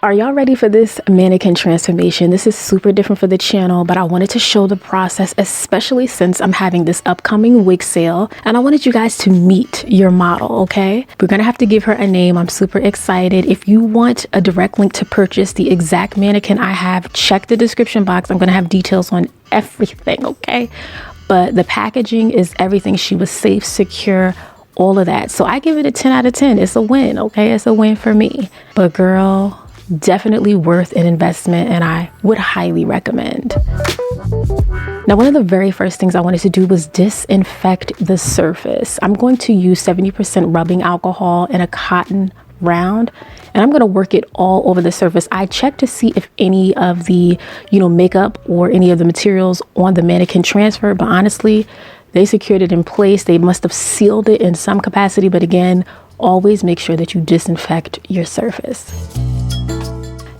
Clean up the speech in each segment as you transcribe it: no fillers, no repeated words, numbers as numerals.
Are y'all ready for this mannequin transformation? This is super different for the channel, but I wanted to show the process, especially since I'm having this upcoming wig sale and I wanted you guys to meet your model, okay? We're gonna have to give her a name. I'm super excited. If you want a direct link to purchase the exact mannequin I have, check the description box. I'm gonna have details on everything, okay? But the packaging is everything. She was safe, secure, all of that. So I give it a 10 out of 10. It's a win, okay? It's a win for me. But girl, definitely worth an investment and I would highly recommend. Now, one of the very first things I wanted to do was disinfect the surface. I'm going to use 70% rubbing alcohol in a cotton round and I'm going to work it all over the surface. I checked to see if any of the, makeup or any of the materials on the mannequin transferred, but honestly, they secured it in place. They must have sealed it in some capacity, but again, always make sure that you disinfect your surface.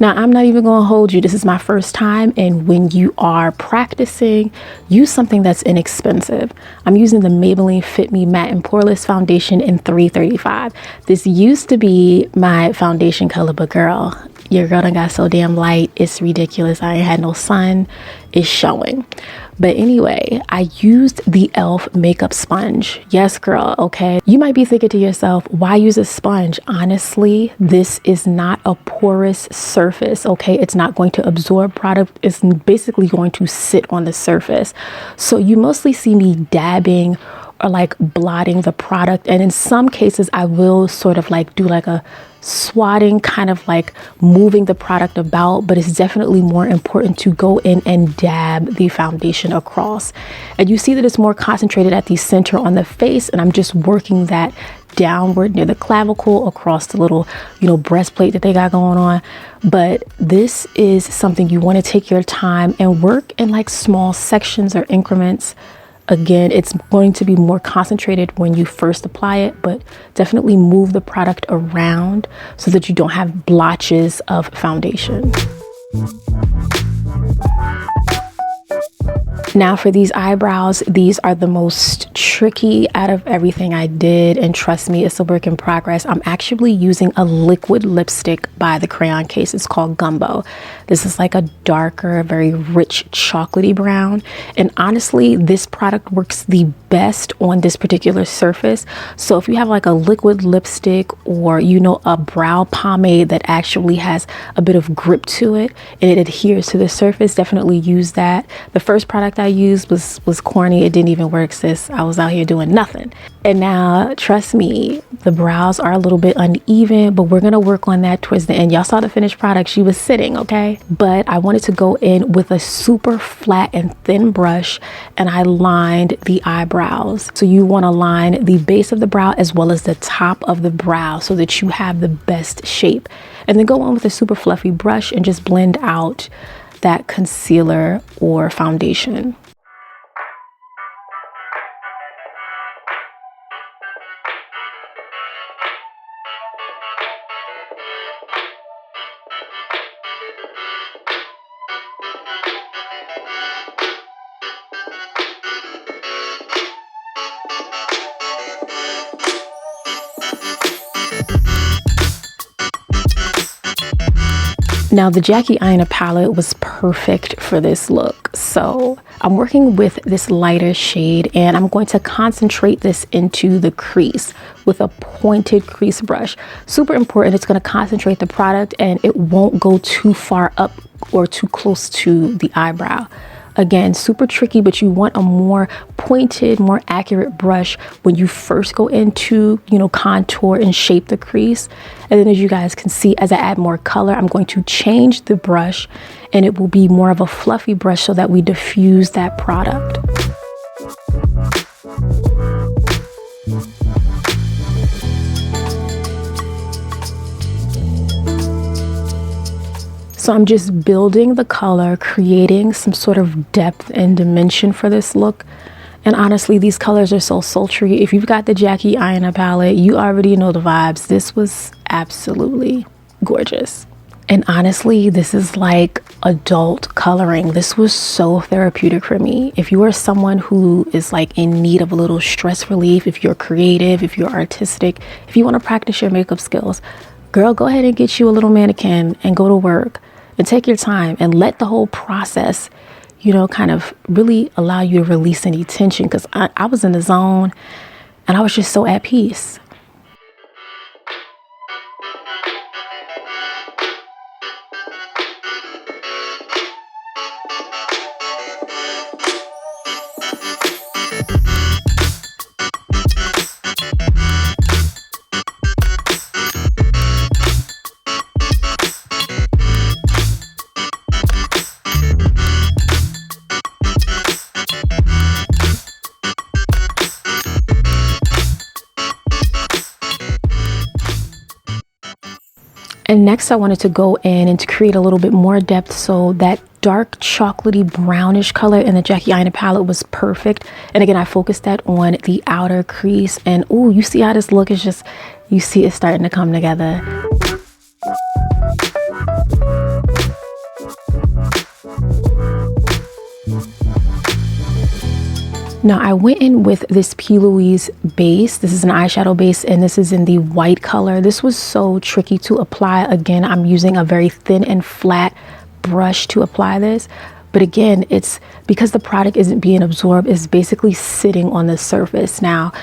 Now, I'm not even going to hold you. This is my first time. And when you are practicing, use something that's inexpensive. I'm using the Maybelline Fit Me Matte and Poreless Foundation in 335. This used to be my foundation color, but girl, your girl done got so damn light. It's ridiculous. I ain't had no sun. It's showing. But anyway, I used the e.l.f. makeup sponge. Yes, girl, okay? You might be thinking to yourself, why use a sponge? Honestly, this is not a porous surface, okay? It's not going to absorb product. It's basically going to sit on the surface. So you mostly see me dabbing or like blotting the product. And in some cases, I will sort of like do like a swatting, kind of like moving the product about, but it's definitely more important to go in and dab the foundation across. And you see that it's more concentrated at the center on the face, and I'm just working that downward near the clavicle across the little, breastplate that they got going on. But this is something you want to take your time and work in like small sections or increments. Again, it's going to be more concentrated when you first apply it, but definitely move the product around so that you don't have blotches of foundation. Now for these eyebrows, these are the most tricky out of everything I did, and trust me, it's a work in progress. I'm actually using a liquid lipstick by the Crayon Case. It's called Gumbo. This is like a darker, very rich chocolatey brown, and honestly, this product works the best on this particular surface. So if you have like a liquid lipstick or a brow pomade that actually has a bit of grip to it and it adheres to the surface, definitely use that. The first product I used was corny. It didn't even work, sis. I was out here doing nothing. And now, trust me, the brows are a little bit uneven, but we're gonna work on that towards the end. Y'all saw the finished product. She was sitting, okay? But I wanted to go in with a super flat and thin brush, and I lined the eyebrows. So you wanna line the base of the brow as well as the top of the brow so that you have the best shape. And then go on with a super fluffy brush and just blend out that concealer or foundation. Now the Jackie Aina palette was perfect for this look. So I'm working with this lighter shade and I'm going to concentrate this into the crease with a pointed crease brush. Super important. It's going to concentrate the product and it won't go too far up or too close to the eyebrow. Again, super tricky, but you want a more pointed, more accurate brush when you first go into, contour and shape the crease. And then as you guys can see, as I add more color, I'm going to change the brush and it will be more of a fluffy brush so that we diffuse that product. So I'm just building the color, creating some sort of depth and dimension for this look. And honestly, these colors are so sultry. If you've got the Jackie Aina palette, you already know the vibes. This was absolutely gorgeous. And honestly, this is like adult coloring. This was so therapeutic for me. If you are someone who is like in need of a little stress relief, if you're creative, if you're artistic, if you want to practice your makeup skills, girl, go ahead and get you a little mannequin and go to work and take your time and let the whole process, you know, kind of really allow you to release any tension, because I was in the zone and I was just so at peace. And next I wanted to go in and to create a little bit more depth, so that dark chocolatey brownish color in the Jackie Aina palette was perfect. And again, I focused that on the outer crease, and oh, you see how this look is just, you see it's starting to come together. Now I went in with this P. Louise base. This is an eyeshadow base, and this is in the white color. This was so tricky to apply. Again, I'm using a very thin and flat brush to apply this. But again, it's because the product isn't being absorbed, it's basically sitting on the surface. Now,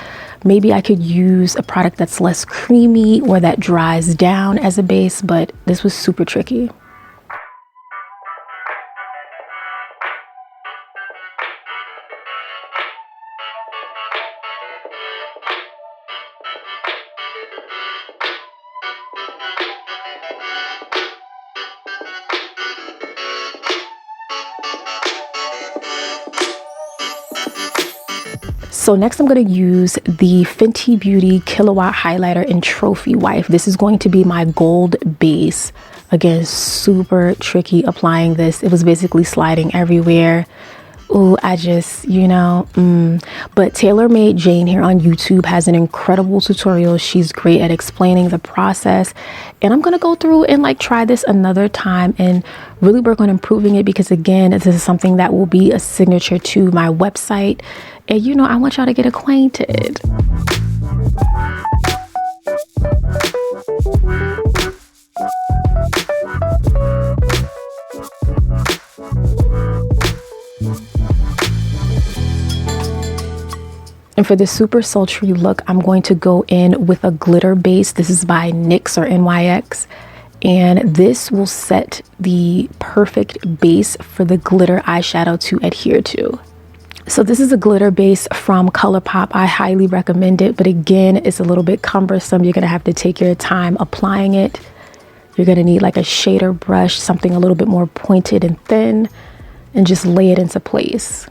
maybe I could use a product that's less creamy or that dries down as a base, but this was super tricky. So next I'm going to use the Fenty Beauty Kilowatt Highlighter in Trophy Wife. This is going to be my gold base. Again, super tricky applying this. It was basically sliding everywhere. Oh, I just, you know, But TAILORMADEJANE here on YouTube has an incredible tutorial. She's great at explaining the process. And I'm going to go through and like try this another time and really work on improving it, because again, this is something that will be a signature to my website. And you know, I want y'all to get acquainted. And for the super sultry look, I'm going to go in with a glitter base. This is by NYX or NYX. And this will set the perfect base for the glitter eyeshadow to adhere to. So this is a glitter base from ColourPop. I highly recommend it, but again, it's a little bit cumbersome. You're gonna have to take your time applying it. You're gonna need like a shader brush, something a little bit more pointed and thin, and just lay it into place.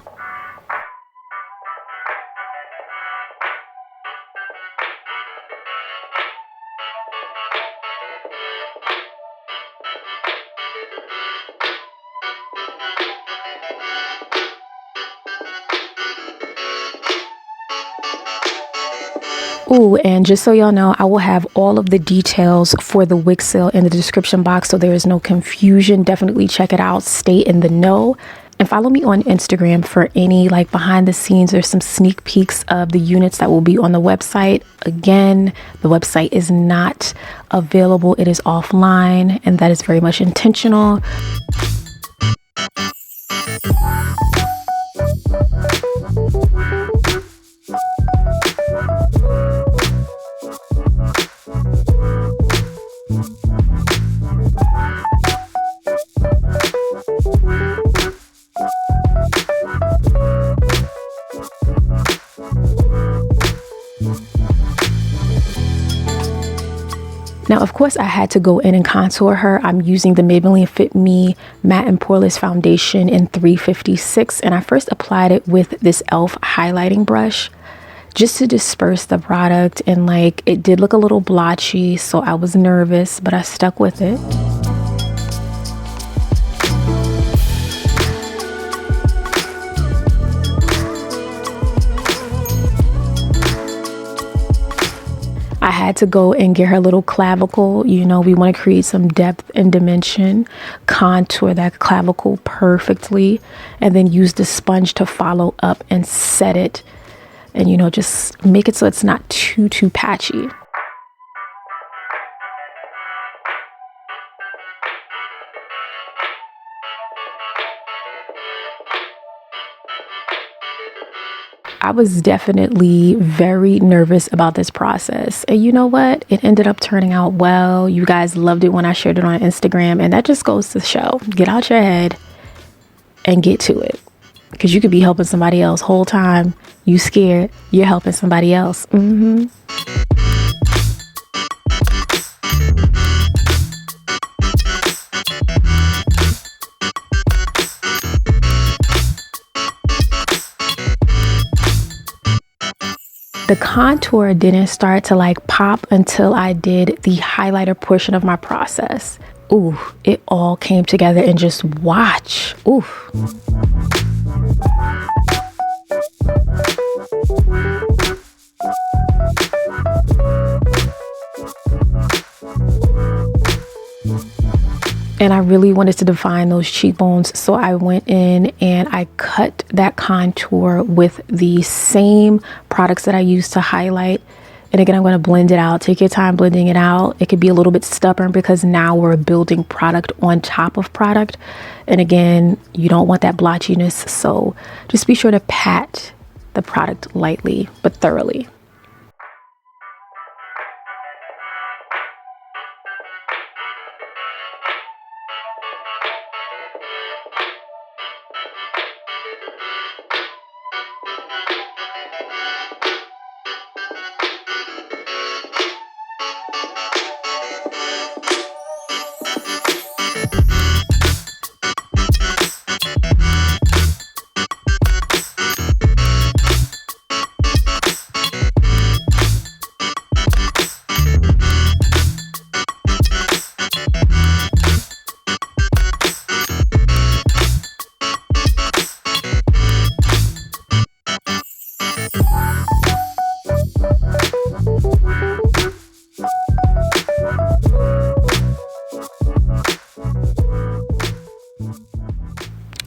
Ooh, and just so y'all know, I will have all of the details for the wig sale in the description box, so there is no confusion. Definitely check it out. Stay in the know. And follow me on Instagram for any like behind the scenes or some sneak peeks of the units that will be on the website. Again, the website is not available. It is offline, and that is very much intentional. Now, of course, I had to go in and contour her. I'm using the Maybelline Fit Me Matte and Poreless Foundation in 356, and I first applied it with this e.l.f. highlighting brush just to disperse the product, and like it did look a little blotchy, so I was nervous, but I stuck with it. I had to go and get her a little clavicle. You know, we want to create some depth and dimension, contour that clavicle perfectly, and then use the sponge to follow up and set it, and you know, just make it so it's not too patchy. I was definitely very nervous about this process. And you know what? It ended up turning out well. You guys loved it when I shared it on Instagram. And that just goes to show, get out your head and get to it. Because you could be helping somebody else whole time. You scared, you're helping somebody else. The contour didn't start to like pop until I did the highlighter portion of my process. Ooh, it all came together and just watch. Ooh. And I really wanted to define those cheekbones, so I went in and I cut that contour with the same products that I used to highlight. And again, I'm going to blend it out. Take your time blending it out. It could be a little bit stubborn because now we're building product on top of product. And again, you don't want that blotchiness, so just be sure to pat the product lightly but thoroughly.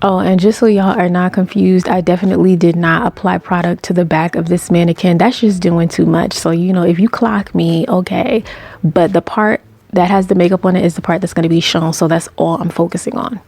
Oh, and just so y'all are not confused, I definitely did not apply product to the back of this mannequin. That's just doing too much. So, you know, if you clock me, okay. But the part that has the makeup on it is the part that's going to be shown. So that's all I'm focusing on.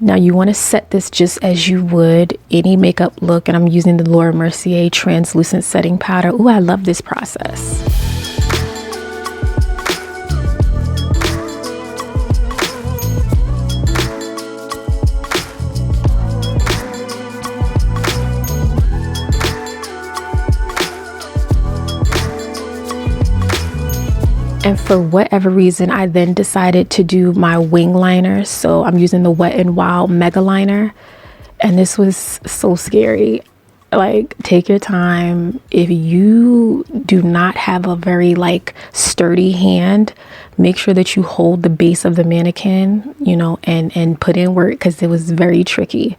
Now you want to set this just as you would any makeup look, and I'm using the Laura Mercier translucent setting powder. Ooh, I love this process. And for whatever reason, I then decided to do my wing liner. So I'm using the Wet n Wild Mega Liner. And this was so scary. Like, take your time. If you do not have a very like sturdy hand, make sure that you hold the base of the mannequin, you know, and put in work, because it was very tricky.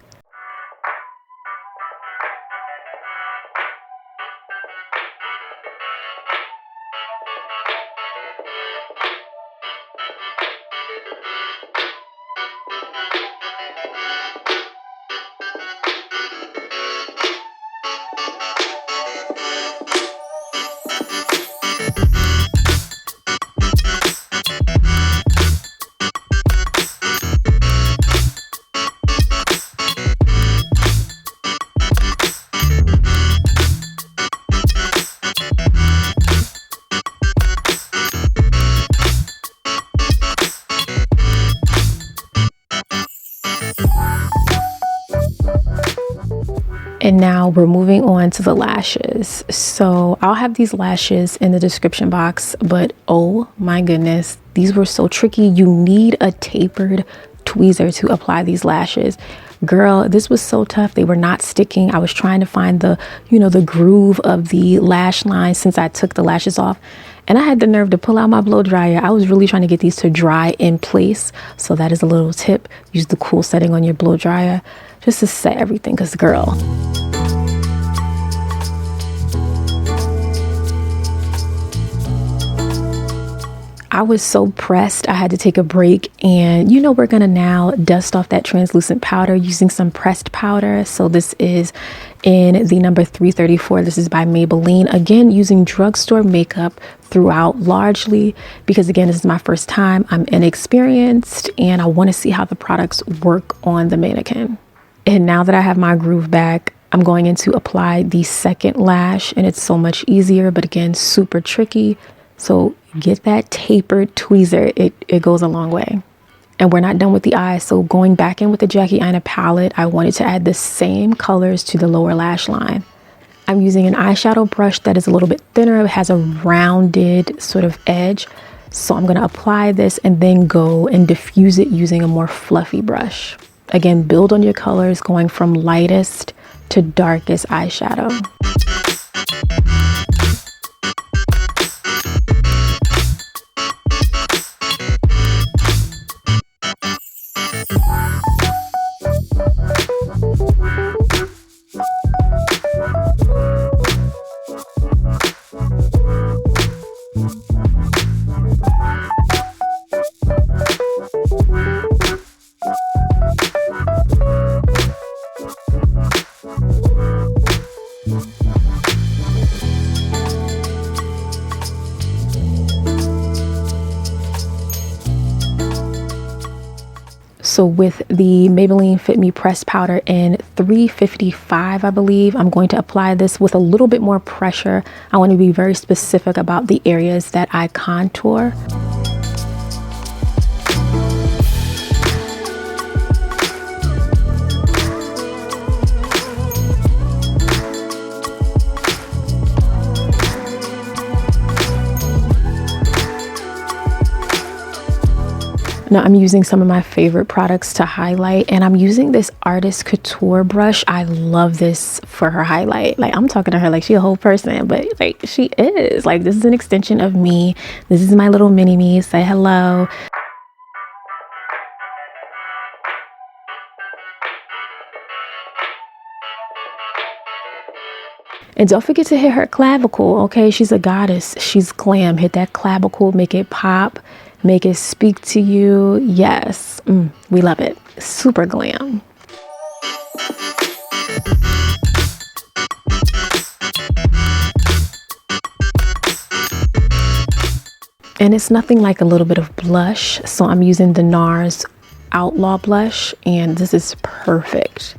And now we're moving on to the lashes. So I'll have these lashes in the description box, but oh my goodness, these were so tricky. You need a tapered tweezer to apply these lashes. Girl, this was so tough. They were not sticking. I was trying to find the, you know, the groove of the lash line since I took the lashes off. And I had the nerve to pull out my blow dryer. I was really trying to get these to dry in place. So that is a little tip. Use the cool setting on your blow dryer just to set everything, because girl, I was so pressed, I had to take a break, and you know, we're gonna now dust off that translucent powder using some pressed powder. So this is in the number 334. This is by Maybelline. Again, using drugstore makeup throughout largely, because again, this is my first time. I'm inexperienced and I want to see how the products work on the mannequin. And now that I have my groove back, I'm going in to apply the second lash, and it's so much easier, but again, super tricky. So get that tapered tweezer. It goes a long way. And we're not done with the eyes. So going back in with the Jackie Aina palette, I wanted to add the same colors to the lower lash line. I'm using an eyeshadow brush that is a little bit thinner. It has a rounded sort of edge. So I'm going to apply this and then go and diffuse it using a more fluffy brush. Again, build on your colors, going from lightest to darkest eyeshadow. So with the Maybelline Fit Me pressed powder in 355, I believe, I'm going to apply this with a little bit more pressure. I want to be very specific about the areas that I contour. Now I'm using some of my favorite products to highlight, and I'm using this Artist Couture brush. I love this for her highlight. Like, I'm talking to her like she a whole person, but like she is. Like, this is an extension of me. This is my little mini me. Say hello. And don't forget to hit her clavicle, okay? She's a goddess. She's glam. Hit that clavicle, make it pop, make it speak to you. Yes, we love it. Super glam. And it's nothing like a little bit of blush. So I'm using the NARS Outlaw blush, and this is perfect.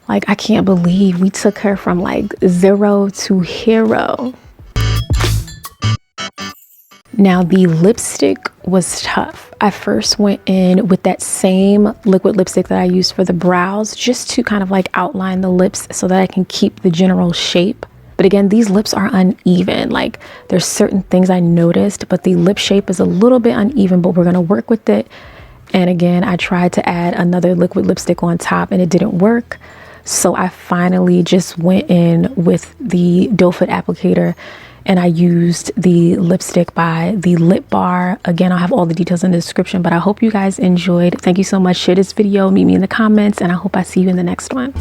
Like, I can't believe we took her from like 0 to hero. Now the lipstick was tough. I first went in with that same liquid lipstick that I used for the brows, just to kind of like outline the lips so that I can keep the general shape. But again, these lips are uneven. Like, there's certain things I noticed, but the lip shape is a little bit uneven, but we're gonna work with it. And again, I tried to add another liquid lipstick on top and it didn't work. So I finally just went in with the doe foot applicator, and I used the lipstick by the Lip Bar. Again, I'll have all the details in the description, but I hope you guys enjoyed. Thank you so much. Share this video, meet me in the comments, and I hope I see you in the next one.